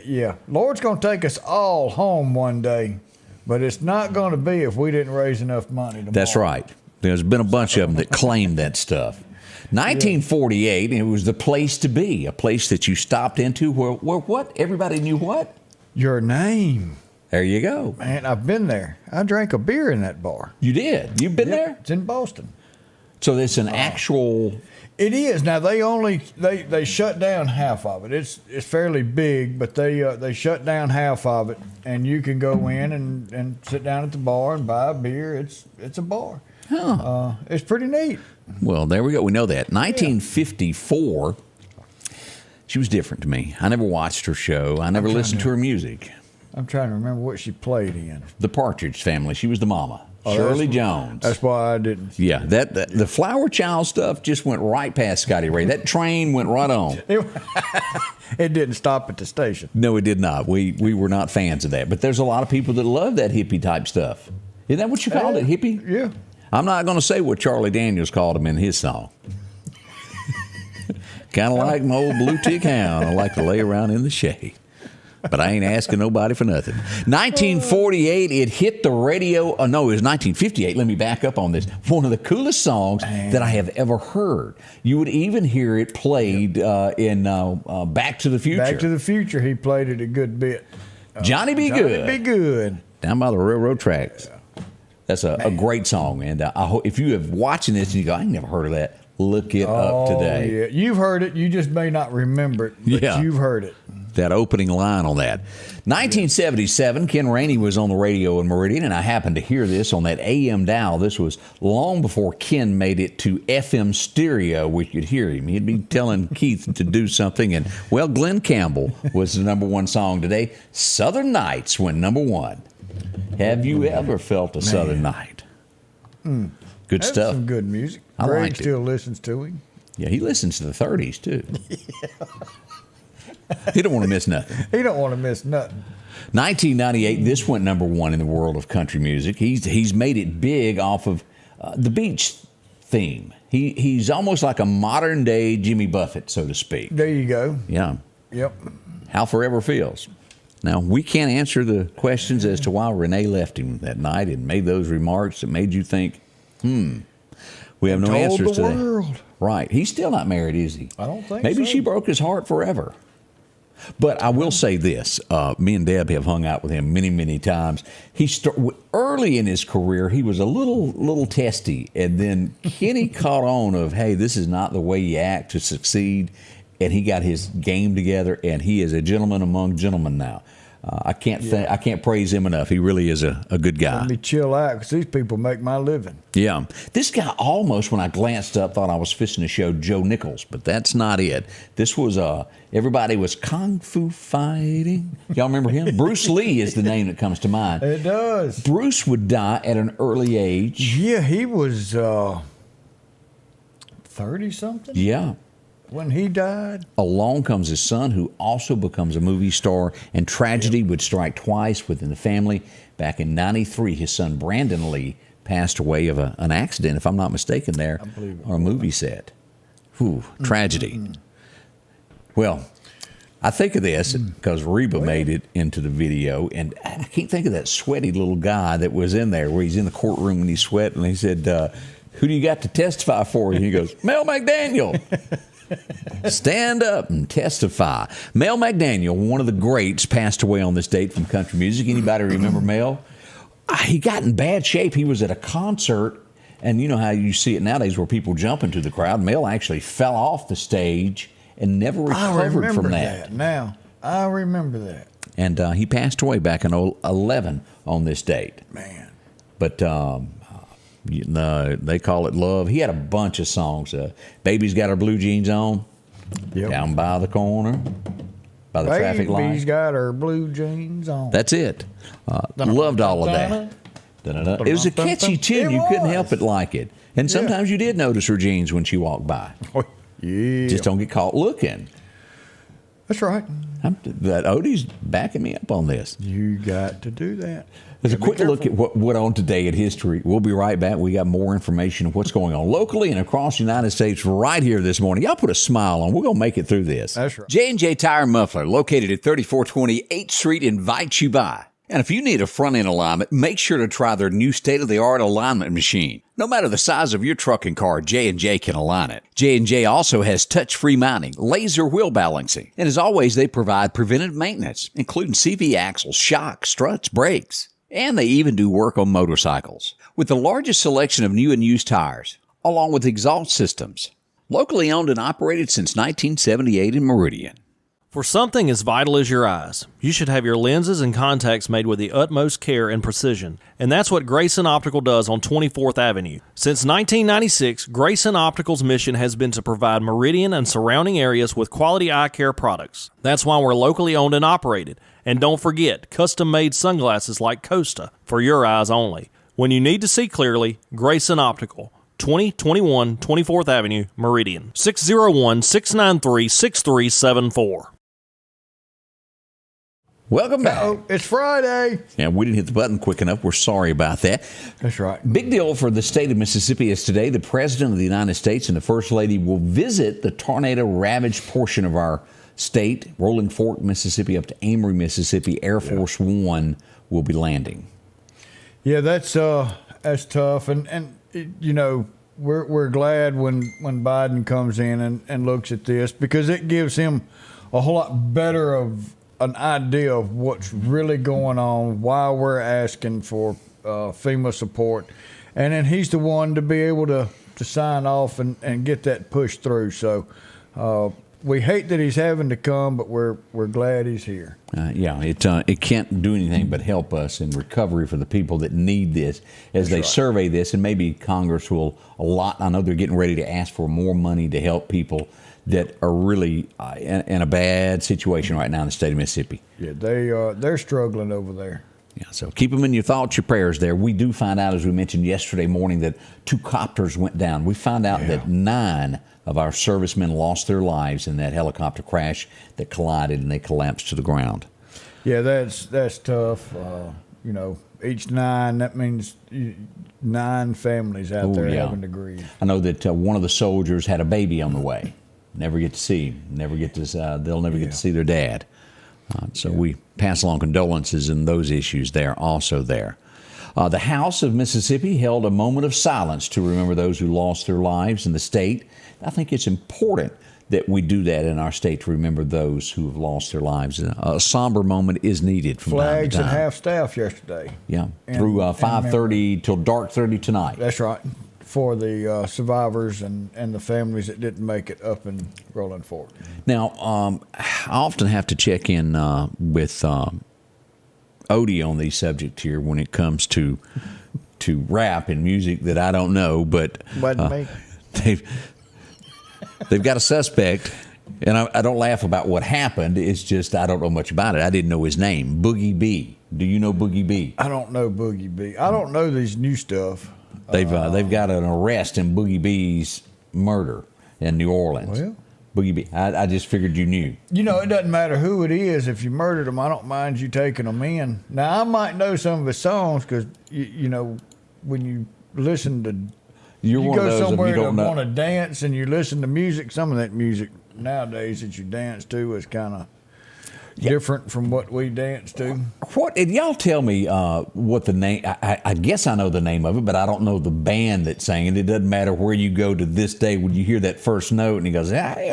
Yeah. Lord's going to take us all home one day, but it's not going to be if we didn't raise enough money tomorrow. That's right. There's been a bunch of them that claim that stuff. 1948, it was the place to be, a place that you stopped into where what? Everybody knew what? Your name. There you go. Man, I've been there. I drank a beer in that bar. You did? You've been there? It's in Boston. So it's an actual... It is. Now, they shut down half of it. It's fairly big, but they shut down half of it, and you can go in and sit down at the bar and buy a beer. It's a bar. Huh. It's pretty neat. Well, there we go. We know that. 1954, She was different to me. I never watched her show. I never listened to her music. I'm trying to remember what she played in. The Partridge Family. She was the mama. Shirley Jones. That's why I didn't. Yeah, that the Flower Child stuff just went right past Scotty Ray. That train went right on. It didn't stop at the station. No, it did not. We were not fans of that. But there's a lot of people that love that hippie type stuff. Isn't that what you called it, hippie? Yeah. I'm not going to say what Charlie Daniels called him in his song. Kind of like my old blue tick hound. I like to lay around in the shade. But I ain't asking nobody for nothing. 1948, it hit the radio. Oh, no, it was 1958. Let me back up on this. One of the coolest songs that I have ever heard. You would even hear it played in Back to the Future. Back to the Future, he played it a good bit. Johnny Be Good. Johnny Be Good. Down by the railroad tracks. Yeah. That's a great song. And I hope if you have watching this and you go, I ain't never heard of that, look it up today. Yeah. You've heard it. You just may not remember it, but you've heard it. That opening line on that. 1977, Ken Rainey was on the radio in Meridian, and I happened to hear this on that AM dial. This was long before Ken made it to FM stereo. We could hear him. He'd be telling Keith to do something, and, well, Glenn Campbell was the number one song today. Southern Nights went number one. Have you ever felt a Southern Night? Good That's stuff. Some good music. I Greg liked still listens to him. Yeah, he listens to the 30s, too. He don't want to miss nothing. He don't want to miss nothing. 1998, this went number one in the world of country music. He's made it big off of the beach theme. He's almost like a modern day Jimmy Buffett, so to speak. There you go. Yeah. Yep. How Forever Feels. Now, we can't answer the questions as to why Renee left him that night and made those remarks that made you think, we have no answers to that. Right. He's still not married, is he? I don't think Maybe so. she broke his heart forever. But I will say this. Me and Deb have hung out with him many, many times. Early in his career, he was a little testy. And then Kenny caught on of, hey, this is not the way you act to succeed. And he got his game together, and he is a gentleman among gentlemen now. I can't praise him enough. He really is a good guy. Let me chill out because these people make my living. Yeah. This guy almost, when I glanced up, thought I was fishing to show Joe Nichols, but that's not it. This was, everybody was kung fu fighting. Y'all remember him? Bruce Lee is the name that comes to mind. It does. Bruce would die at an early age. Yeah, he was 30-something. Yeah. When he died. Along comes his son, who also becomes a movie star, and tragedy would strike twice within the family. Back in 93, his son Brandon Lee passed away of an accident, if I'm not mistaken, there on a movie set. Whew, tragedy. Well, I think of this because Reba made it into the video, and I can't think of that sweaty little guy that was in there where he's in the courtroom and he's sweating, and he said, who do you got to testify for? And he goes, Mel McDaniel. Stand up and testify. Mel McDaniel, one of the greats, passed away on this date from country music. Anybody remember Mel? He got in bad shape. He was at a concert, and you know how you see it nowadays where people jump into the crowd. Mel actually fell off the stage and never recovered from that. Now, I remember that. And he passed away back in 2011 on this date. Man. But they call it love. He had a bunch of songs. Baby's got her blue jeans on. Yep. Down by the corner. By the traffic light. Baby's got her blue jeans on. That's it. Loved all of that. It was a catchy tune. You couldn't help but like it. And sometimes you did notice her jeans when she walked by. Yeah. Just don't get caught looking. That's right. That Odie's backing me up on this. You got to do that. There's a quick look at what went on today in history. We'll be right back. We got more information of what's going on locally and across the United States right here this morning. Y'all put a smile on. We're going to make it through this. That's right. J&J Tire Muffler, located at 3420 8th Street, invites you by. And if you need a front-end alignment, make sure to try their new state-of-the-art alignment machine. No matter the size of your truck and car, J&J can align it. J&J also has touch-free mounting, laser wheel balancing, and as always, they provide preventive maintenance, including CV axles, shocks, struts, brakes. And they even do work on motorcycles. With the largest selection of new and used tires, along with exhaust systems. Locally owned and operated since 1978 in Meridian. For something as vital as your eyes, you should have your lenses and contacts made with the utmost care and precision. And that's what Grayson Optical does on 24th Avenue. Since 1996, Grayson Optical's mission has been to provide Meridian and surrounding areas with quality eye care products. That's why we're locally owned and operated. And don't forget, custom-made sunglasses like Costa for your eyes only. When you need to see clearly, Grayson Optical. 2021 24th Avenue, Meridian. 601-693-6374. Welcome back. Oh, it's Friday. Yeah, we didn't hit the button quick enough. We're sorry about that. That's right. Big deal for the state of Mississippi is today the President of the United States and the First Lady will visit the tornado-ravaged portion of our state, Rolling Fork, Mississippi, up to Amory, Mississippi. Air Force One will be landing. Yeah, that's tough, and you know, we're glad when Biden comes in and looks at this, because it gives him a whole lot better of an idea of what's really going on, why we're asking for FEMA support, and then he's the one to be able to sign off and get that pushed through. So we hate that he's having to come, but we're glad he's here. It can't do anything but help us in recovery for the people that need this as they survey this, and maybe Congress will allot. I know they're getting ready to ask for more money to help people that are really in a bad situation right now in the state of Mississippi. Yeah, they're struggling over there. Yeah, so keep them in your thoughts, your prayers there. We do find out, as we mentioned yesterday morning, that 2 copters went down. We found out that 9 of our servicemen lost their lives in that helicopter crash that collided and they collapsed to the ground. Yeah, that's tough. You know, each 9, that means 9 families out there having to grieve. I know that one of the soldiers had a baby on the way. Never get to see him. Never get to. They'll never get to see their dad. So we pass along condolences in those issues there, also there. The House of Mississippi held a moment of silence to remember those who lost their lives in the state. I think it's important that we do that in our state, to remember those who have lost their lives. A somber moment is needed from Flags time to time. and half staff yesterday. Yeah, through 5:30 till dark 30 tonight. That's right. For the survivors and the families that didn't make it up in Rolling Fork. Now, I often have to check in with Odie on these subjects here when it comes to rap and music that I don't know, but they've got a suspect, and I don't laugh about what happened. It's just I don't know much about it. I didn't know his name, Boogie B. Do you know Boogie B? I don't know Boogie B. I don't know these new stuff. They've got an arrest in Boogie B's murder in New Orleans. Well, Boogie B. I just figured you knew. You know, it doesn't matter who it is. If you murdered them, I don't mind you taking them in. Now, I might know some of his songs because, you know, when you listen to... You go somewhere that want to dance and you listen to music. Some of that music nowadays that you dance to is kind of different from what we dance to. What did y'all tell me? What the name? I guess I know the name of it, but I don't know the band that sang it. It doesn't matter where you go to this day when you hear that first note and he goes, "Hey,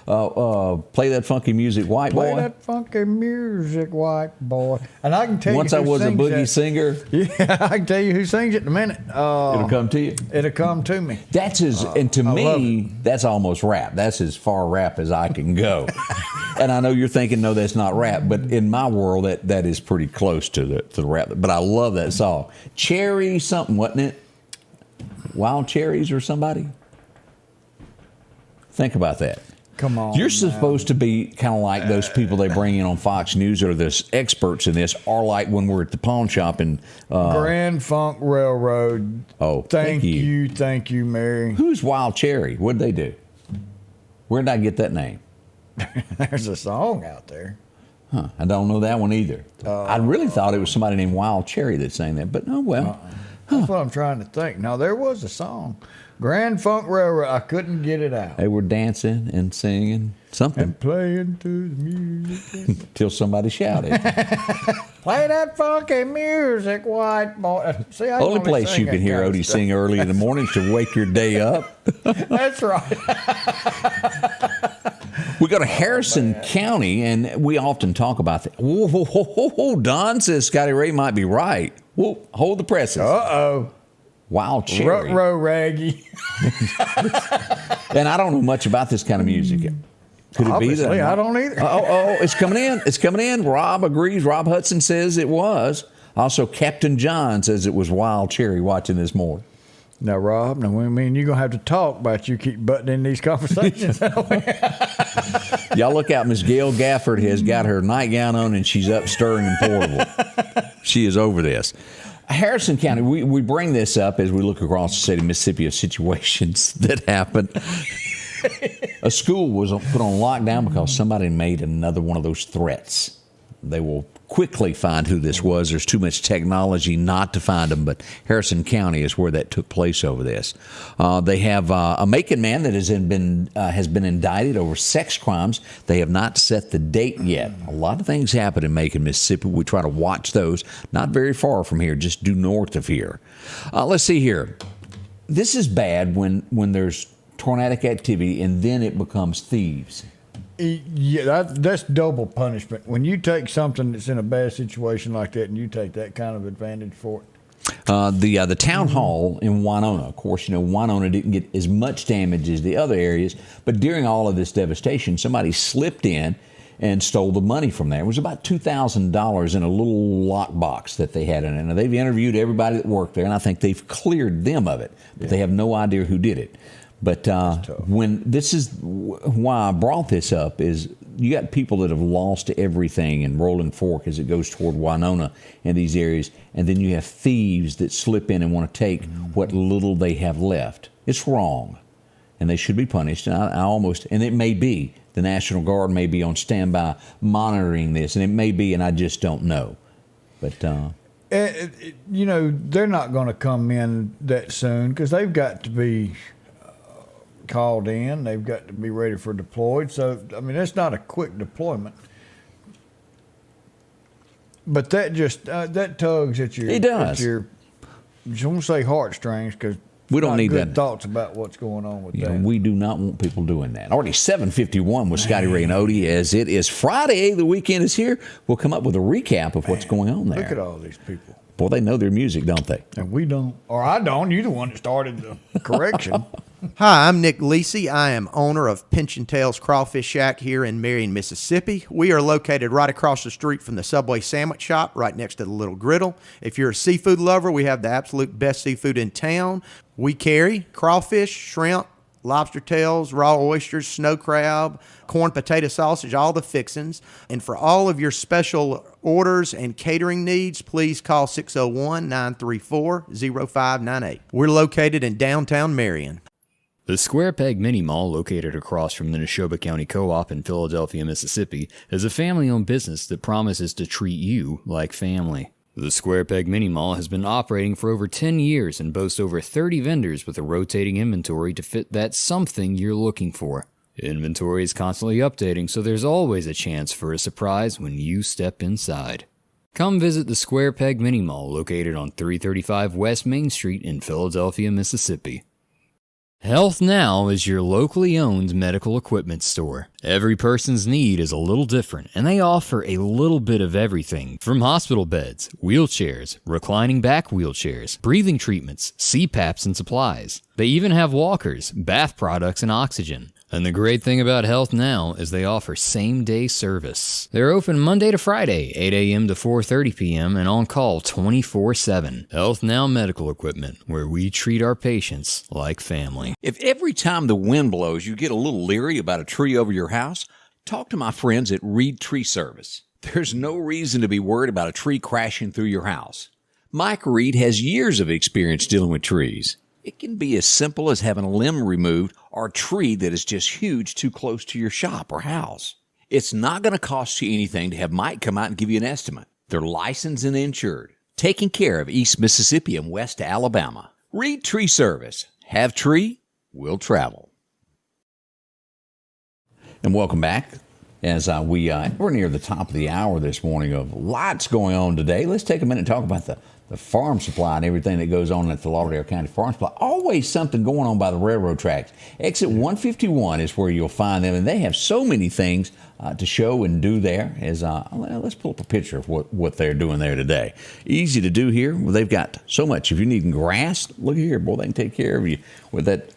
play that funky music, white boy." Play that funky music, white boy. And I can tell you. Once I was a boogie singer. Yeah, I can tell you who sings it in a minute. It'll come to you. It'll come to me. That's and to me, that's almost rap. That's as far rap as I can go. And I know you're thinking, no, that's not rap, but in my world, that is pretty close to the rap. But I love that song. Cherry something, wasn't it? Wild Cherries or somebody? Think about that. Come on. You're supposed to be kind of like those people they bring in on Fox News, or the experts in this, are like when we're at the pawn shop in Grand Funk Railroad. Oh, thank you, Mary. Who's Wild Cherry? What'd they do? Where did I get that name? There's a song out there. Huh, I don't know that one either. I really thought it was somebody named Wild Cherry that sang that, but no, well. That's what I'm trying to think. Now, there was a song, Grand Funk Railroad. I couldn't get it out. They were dancing and singing something. And playing to the music. Until somebody shouted. Play that funky music, white boy. See, I only place you can hear Odie sing early in the mornings to wake your day up. That's right. We go to Harrison County, and we often talk about that. Whoa, Don says Scotty Ray might be right. Whoa, hold the presses. Uh-oh. Wild Cherry. Ruh-roh, Raggy. And I don't know much about this kind of music. Could it Obviously, be that? I don't either. It's coming in. It's coming in. Rob agrees. Rob Hudson says it was. Also, Captain John says it was Wild Cherry watching this morning. Now, Rob, you're going to have to talk about you keep butting in these conversations. Y'all look out. Miss Gail Gafford has got her nightgown on, and she's up stirring and portable. She is over this. Harrison County, we bring this up as we look across the state of Mississippi of situations that happen. A school was put on lockdown because somebody made another one of those threats. They will quickly find who this was. There's too much technology not to find them, but Harrison County is where that took place over this. They have a Macon man that has been indicted over sex crimes. They have not set the date yet. A lot of things happen in Macon, Mississippi. We try to watch those. Not very far from here, just due north of here. Let's see here. This is bad when there's tornadic activity and then it becomes thieves. Yeah, that's double punishment. When you take something that's in a bad situation like that and you take that kind of advantage for it. The town hall in Winona, of course, Winona didn't get as much damage as the other areas, but during all of this devastation, somebody slipped in and stole the money from there. It was about $2,000 in a little lockbox that they had in it. Now, they've interviewed everybody that worked there, and I think they've cleared them of it, but they have no idea who did it. But when this is why I brought this up is you got people that have lost everything in Rolling Fork as it goes toward Winona in these areas, and then you have thieves that slip in and want to take what little they have left. It's wrong, and they should be punished. And it may be the National Guard may be on standby monitoring this, and it may be, and I just don't know. But they're not going to come in that soon because they've got to be called in. They've got to be ready for deployed. So, it's not a quick deployment. But that just that tugs at your. It does. At your, I just want to say heartstrings because we don't need good that thoughts about what's going on with that. We do not want people doing that. Already 7:51 with Scotty Ray and Odie. As it is Friday, the weekend is here. We'll come up with a recap of what's going on there. Look at all these people. Boy, they know their music, don't they? And we don't. Or I don't. You're the one that started the correction. Hi, I'm Nick Lisi. I am owner of Pinch and Tails Crawfish Shack here in Meridian, Mississippi. We are located right across the street from the Subway Sandwich Shop, right next to the Little Griddle. If you're a seafood lover, we have the absolute best seafood in town. We carry crawfish, shrimp, lobster tails, raw oysters, snow crab, corn potato sausage, all the fixins. And for all of your special orders and catering needs, please call 601-934-0598. We're located in downtown Marion. The Square Peg Mini Mall, located across from the Neshoba County Co-op in Philadelphia, Mississippi, is a family-owned business that promises to treat you like family. The Square Peg Mini Mall has been operating for over 10 years and boasts over 30 vendors with a rotating inventory to fit that something you're looking for. Inventory is constantly updating, so there's always a chance for a surprise when you step inside. Come visit the Square Peg Mini Mall, located on 335 West Main Street in Philadelphia, Mississippi. Health Now is your locally owned medical equipment store. Every person's need is a little different, and they offer a little bit of everything from hospital beds, wheelchairs, reclining back wheelchairs, breathing treatments, CPAPs and supplies. They even have walkers, bath products, and oxygen. And the great thing about Health Now is they offer same-day service. They're open Monday to Friday, 8 a.m. to 4:30 p.m. and on call 24/7. Health Now Medical Equipment, where we treat our patients like family. If every time the wind blows you get a little leery about a tree over your house, talk to my friends at Reed Tree Service. There's no reason to be worried about a tree crashing through your house. Mike Reed has years of experience dealing with trees. It can be as simple as having a limb removed or a tree that is just huge too close to your shop or house. It's not going to cost you anything to have Mike come out and give you an estimate. They're licensed and insured, taking care of East Mississippi and West Alabama. Reed Tree Service. Have tree, we'll travel. And welcome back. As we're near the top of the hour this morning of lots going on today. Let's take a minute and talk about the farm supply and everything that goes on at the Lauderdale County Farm Supply. Always something going on by the railroad tracks. Exit 151 is where you'll find them, and they have so many things to show and do there. Let's pull up a picture of what they're doing there today. Easy to do here. Well, they've got so much. If you're needing grass, look here. Boy, they can take care of you with that.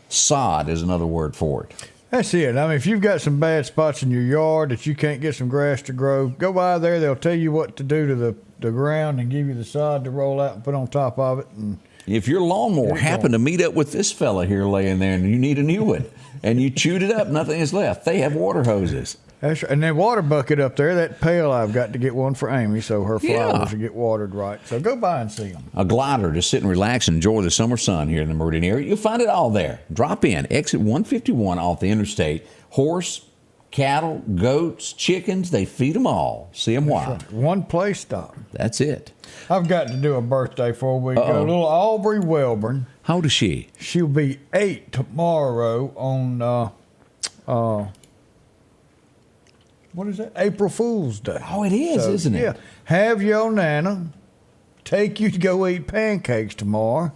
Sod is another word for it. That's it. I mean, if you've got some bad spots in your yard that you can't get some grass to grow, go by there. They'll tell you what to do to the ground and give you the sod to roll out and put on top of it. And if your lawnmower happened to meet up with this fella here laying there and you need a new one and you chewed it up, nothing is left, they have water hoses. That's right. And that water bucket up there, that pail, I've got to get one for Amy so her flowers will get watered right. So go by and see them. A glider to sit and relax and enjoy the summer sun here in the Meridian area. You'll find it all there. Drop in. Exit 151 off the interstate. Horse, cattle, goats, chickens, they feed them all. See them wild. Right. One place stop. That's it. I've got to do a birthday before we go. Little Aubrey Welburn. How old is she? She'll be 8 tomorrow on... what is that? April Fool's Day. Oh, it is, isn't it? Yeah. Have your Nana take you to go eat pancakes tomorrow.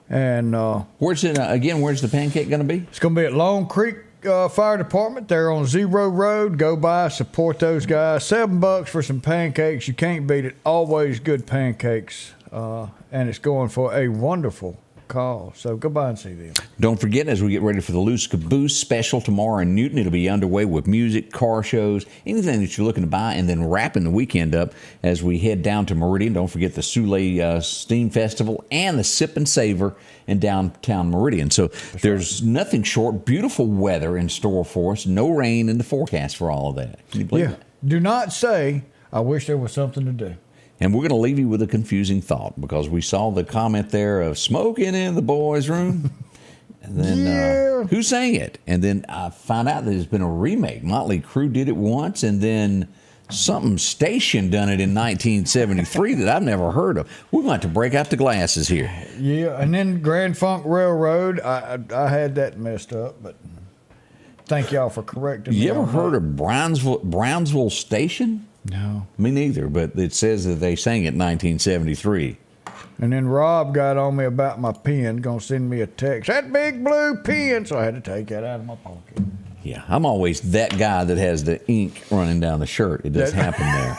And where's it again? Where's the pancake going to be? It's going to be at Long Creek Fire Department. They're on Zero Road. Go by, support those guys. $7 for some pancakes. You can't beat it. Always good pancakes. And it's going for a wonderful call. So go by and see them. Don't forget, as we get ready for the Loose Caboose special tomorrow in Newton, it'll be underway with music, car shows, anything that you're looking to buy, and then wrapping the weekend up as we head down to Meridian. Don't forget the Soule Steam Festival and the Sip and Savor in downtown Meridian. So there's nothing short, beautiful weather in store for us. No rain in the forecast for all of that. Can you believe that? Do not say, I wish there was something to do. And we're going to leave you with a confusing thought because we saw the comment there of smoking in the boys' room. And then who sang it? And then I found out that there's been a remake. Motley Crue did it once, and then something station done it in 1973 that I've never heard of. We're going to have to break out the glasses here. Yeah, and then Grand Funk Railroad, I had that messed up, but thank y'all for correcting me. You ever heard of Brownsville Station? No. Me neither, but it says that they sang it in 1973. And then Rob got on me about my pen, going to send me a text. That big blue pen! So I had to take that out of my pocket. Yeah, I'm always that guy that has the ink running down the shirt. It does happen there.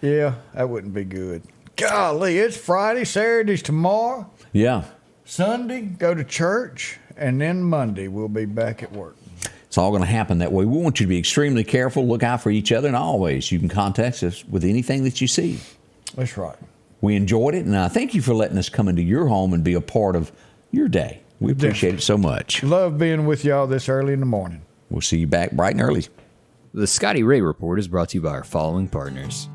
Yeah, that wouldn't be good. Golly, it's Friday, Saturday's tomorrow. Yeah. Sunday, go to church, and then Monday we'll be back at work. It's all going to happen that way. We want you to be extremely careful, look out for each other, and always you can contact us with anything that you see. That's right. We enjoyed it, and I thank you for letting us come into your home and be a part of your day. We appreciate it so much. Love being with y'all this early in the morning. We'll see you back bright and early. The Scotty Ray Report is brought to you by our following partners: